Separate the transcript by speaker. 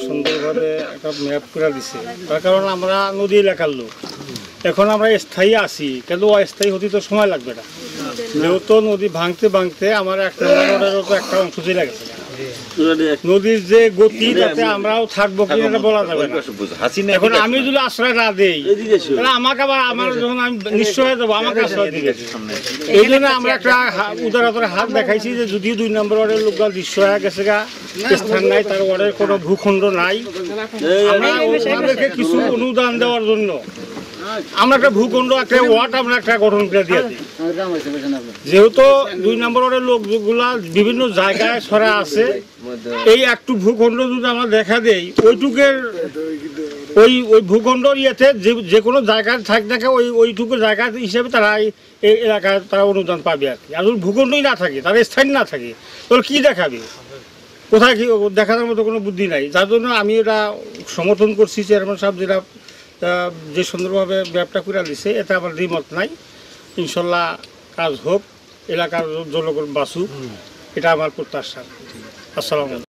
Speaker 1: সুন্দরভাবে একটা ম্যাপ করে দিছে, তার কারণ আমরা নদী এলাকার লোক, এখন আমরা স্থায়ী আছি, কিন্তু অস্থায়ী হতে তো সময় লাগবে না। যেহেতু নদী ভাঙতে ভাঙতে আমার একটা অংশ চলে গেছে, নদীর যে গতি তাতে আমরাও থাকবো কিনা এটা বলা যাবে না। এখন আমি যদি আশ্রয় না দেই তাহলে আমাকে আবার আমার যখন আমি নিঃস্ব হয়ে যাবো আমাকে আশ্রয় দিবে। এই জন্য আমরা একটা উদারতার হাত দেখাইছি যে যদিও 2 নম্বর ওয়ার্ডের লোকগুলো নিঃস্ব হয়ে গেছে গা, স্থান নাই, তার ওয়ার্ডের কোনো ভূখণ্ড নাই, আমরা ওনাদেরকে কিছু অনুদান দেওয়ার জন্য আমরা একটা ভূখণ্ড একটা ওয়ার্ড আমরা একটা গঠন করে দিয়ে দিই। যেহেতু 2 নম্বর ওয়ার্ডের লোকগুলা বিভিন্ন জায়গায় ছড়া আছে, এই একটু ভূখণ্ড যদি আমরা দেখা দেই ওইটুকের ওই ভূখণ্ডর ইয়েতে যে কোনো জায়গায় থাক থাকে ওইটুকু জায়গা হিসেবে তারা এই এলাকায় তারা অনুদান পাবে আর কি। আর যদি ভূখণ্ডই না থাকে, তারা স্থায়ী না থাকে, তাহলে কী দেখাবে, কোথায় কি দেখানোর মতো কোনো বুদ্ধি নাই। যার জন্য আমি এটা সমর্থন করছি চেয়ারম্যান সাহেব যেটা যে সুন্দরভাবে ম্যাপটা করে দিছে, এতে আমার দ্বিমত নাই। ইনশাল্লাহ কাজ হোক, এলাকার জনগণ বাঁচুক, এটা আমার প্রত্যাশা। আসসালামু আলাইকুম।